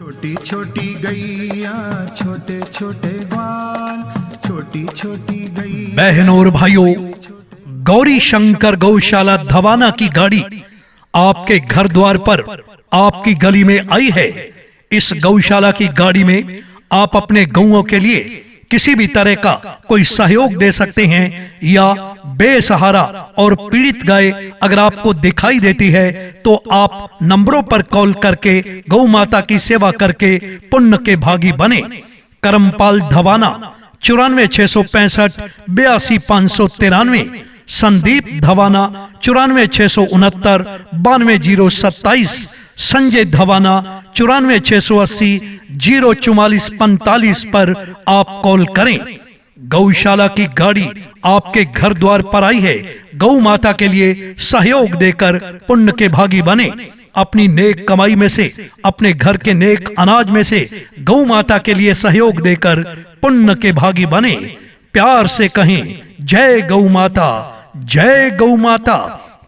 छोटी छोटी गैया छोटे छोटे ग्वाल, छोटी छोटी गैया। बहनों और भाइयों, गौरी शंकर गौशाला धवाना की गाड़ी आपके घर द्वार पर आपकी गली में आई है। इस गौशाला की गाड़ी में आप अपने गौओं के लिए किसी भी तरह का कोई सहयोग दे सकते हैं, या बेसहारा और पीड़ित गाय अगर आपको दिखाई देती है तो आप नंबरों पर कॉल करके गौ माता की सेवा करके पुण्य के भागी बने। करमपाल धवाना 94 665 82 593, संदीप धवाना 94 669 92 027, संजय धवाना 94 680 044 45 पर आप कॉल करें। गौशाला की गाड़ी आपके घर द्वार पर आई है। गौ माता के लिए सहयोग देकर पुण्य के भागी बने। अपनी नेक कमाई में से, अपने घर के नेक अनाज में से गौ माता के लिए सहयोग देकर पुण्य के भागी बने। प्यार से कहें, जय गौ माता, जय गौ माता।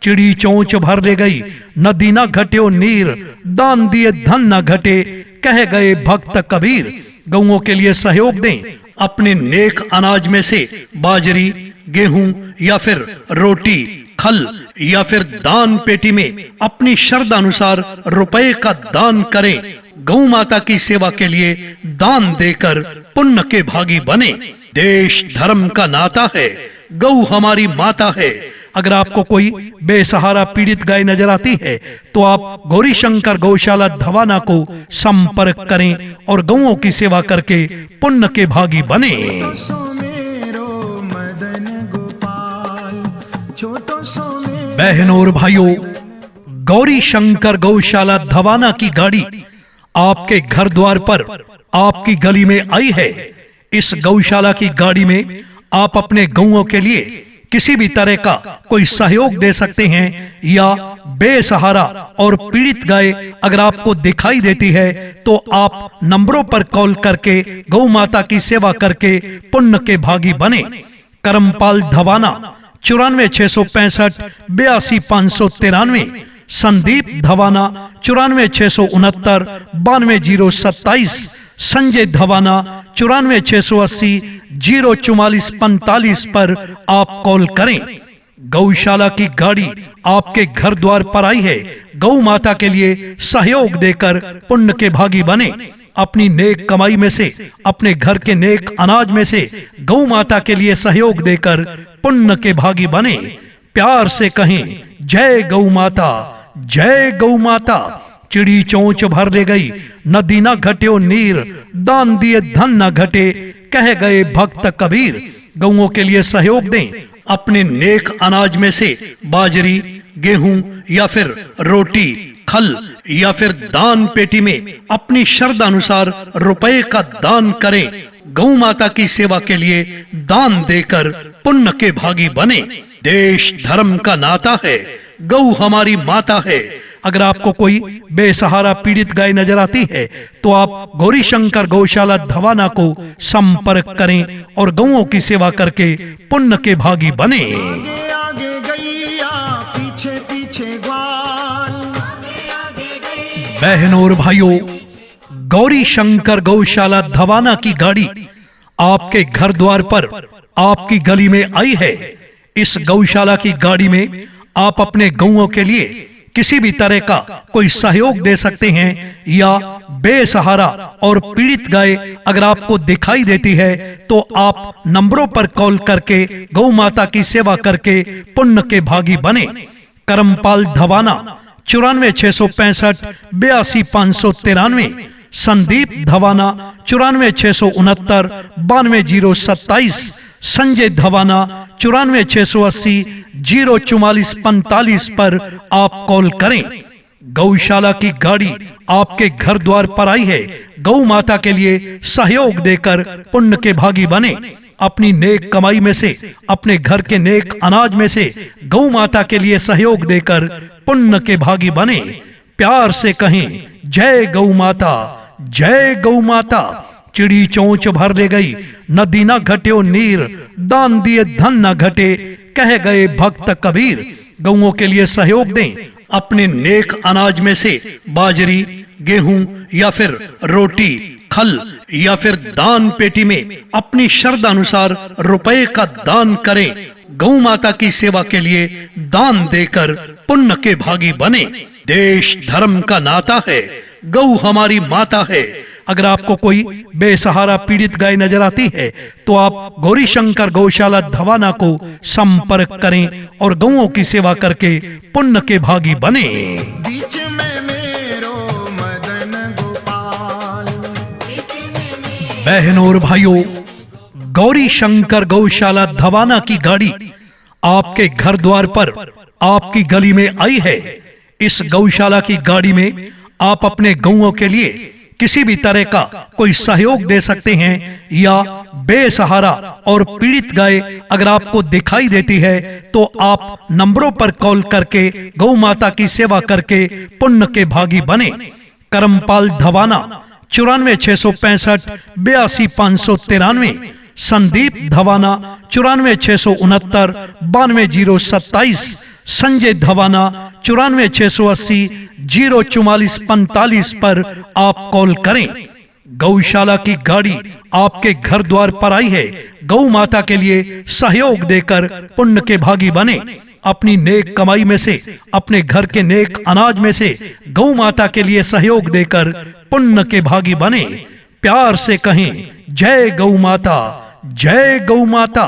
चिड़ी चोंच भर ले गई, नदी न घट्यो नीर, दान दिए धन न घटे, कह गए भक्त कबीर। गौओं के लिए सहयोग दें। अपने नेक अनाज में से बाजरी, गेहूं या फिर रोटी, खल या फिर दान पेटी में अपनी श्रद्धा अनुसार रुपए का दान करें। गौ माता की सेवा के लिए दान देकर पुण्य के भागी बने। देश धर्म का नाता है, गौ हमारी माता है। अगर आपको कोई बेसहारा पीड़ित गाय नजर आती है तो आप गौरी शंकर गौशाला धवाना को संपर्क करें और गौओं की सेवा करके पुण्य के भागी बने। बहनों और भाइयों, गौरी शंकर गौशाला धवाना की गाड़ी आपके घर द्वार पर आपकी गली में आई है। इस गौशाला की गाड़ी में आप अपने गौओं के लिए किसी भी तरह का कोई सहयोग दे सकते हैं, या बेसहारा और पीड़ित गाय अगर आपको दिखाई देती है तो आप नंबरों पर कॉल करके गौ माता की सेवा करके पुण्य के भागी बने। करमपाल धवाना 94 665 82 593, संदीप धवाना 94 669 92 027, संजय धवाना 94 680 044 45 पर आप कॉल करें। गौशाला की गाड़ी आपके घर द्वार पर आई है। गौ माता के लिए सहयोग देकर पुण्य के भागी बने। अपनी नेक कमाई में से, अपने घर के नेक अनाज में से गौ माता के लिए सहयोग देकर पुण्य के भागी बने। प्यार से कहें, जय गौ माता, जय गौ माता। चिड़ी चोंच भर ले गई, नदी न घट्यो नीर, दान दिए धन न घटे, कह गए भक्त कबीर। गौओं के लिए सहयोग दें। अपने नेक अनाज में से बाजरी, गेहूं या फिर रोटी, खल या फिर दान पेटी में अपनी श्रद्धा अनुसार रुपए का दान करें। गौ माता की सेवा के लिए दान देकर पुण्य के भागी बने। देश धर्म का नाता है, गौ हमारी माता है। अगर आपको कोई बेसहारा पीड़ित गाय नजर आती है तो आप गौरी शंकर गौशाला धवाना को संपर्क करें और गौओं की सेवा करके पुण्य के भागी बने। आगे आगे गैया, पीछे पीछे ग्वाल। बहनों और भाइयों, गौरी शंकर गौशाला धवाना की गाड़ी आपके घर द्वार पर आपकी गली में आई है। इस गौशाला की गाड़ी में आप अपने गौओं के लिए किसी भी तरह का कोई सहयोग दे सकते हैं, या बेसहारा और पीड़ित गाय अगर आपको दिखाई देती है तो आप नंबरों पर कॉल करके गौ माता की सेवा करके पुण्य के भागी बने। करमपाल धवाना 94 665 82 593, संदीप धवाना 94 669 92 027, संजय धवाना 94 680 044 45 पर आप कॉल करें। गौशाला की गाड़ी आपके घर द्वार पर आई है। गौ माता के लिए सहयोग देकर पुण्य के भागी बने। अपनी नेक कमाई में से, अपने घर के नेक अनाज में से गौ माता के लिए सहयोग देकर पुण्य के भागी बने। प्यार से कहें, जय गौ माता, जय गौ माता। चिड़ी चोंच भर ले गई, नदी न घट्यो नीर, दान दिए धन न घटे, कह गए भक्त कबीर। गौओं के लिए सहयोग दें। अपने नेक अनाज में से बाजरी, गेहूं या फिर रोटी, खल या फिर दान पेटी में अपनी श्रद्धा अनुसार रुपए का दान करें। गौ माता की सेवा के लिए दान देकर पुण्य के भागी बने। देश धर्म का नाता है, गौ हमारी माता है। अगर आपको कोई बेसहारा पीड़ित गाय नजर आती है तो आप गौरी शंकर गौशाला धवाना को संपर्क करें और गौओं की सेवा करके पुण्य के भागी बने। बीच में मेरो मदन गोपाल। बहनों और भाइयों, गौरी शंकर गौशाला धवाना की गाड़ी आपके घर द्वार पर, आपकी गली में आई है। इस गौशाला की गाड़ी में आप अपने गौओं के लिए किसी भी तरह का कोई सहयोग दे सकते हैं या बेसहारा और पीड़ित गाय अगर आपको दिखाई देती है तो आप नंबरों पर कॉल करके गौ माता की सेवा करके पुण्य के भागी बने। करमपाल धवाना 94 665 82 593, संदीप धवाना 94 669 92 027, संजय धवाना 94 680 044 45 पर आप कॉल करें। गौशाला की गाड़ी आपके घर द्वार पर आई है। गौ माता के लिए सहयोग देकर पुण्य के भागी बने। अपनी नेक कमाई में से, अपने घर के नेक अनाज में से गौ माता के लिए सहयोग देकर पुण्य के भागी बने। प्यार से कहें, जय गौ माता, जय गौ माता।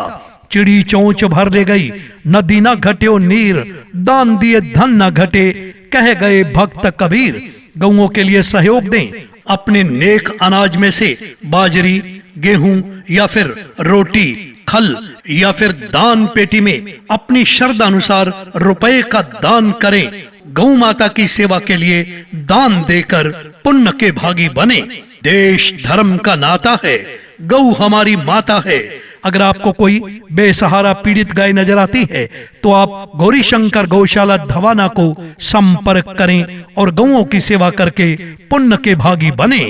चिड़ी चोंच भर ले गई, नदी न घट्यो नीर, दान दिए धन न घटे, कह गए भक्त कबीर। गौओं के लिए सहयोग दें। अपने नेक अनाज में से बाजरी, गेहूं या फिर रोटी, खल या फिर दान पेटी में अपनी श्रद्धा अनुसार रुपए का दान करें। गौ माता की सेवा के लिए दान देकर पुण्य के भागी बने। देश धर्म का नाता है, गौ हमारी माता है। अगर आपको कोई बेसहारा पीड़ित गाय नजर आती है तो आप गौरी शंकर गौशाला धवाना को संपर्क करें और गौओं की सेवा करके पुण्य के भागी बने।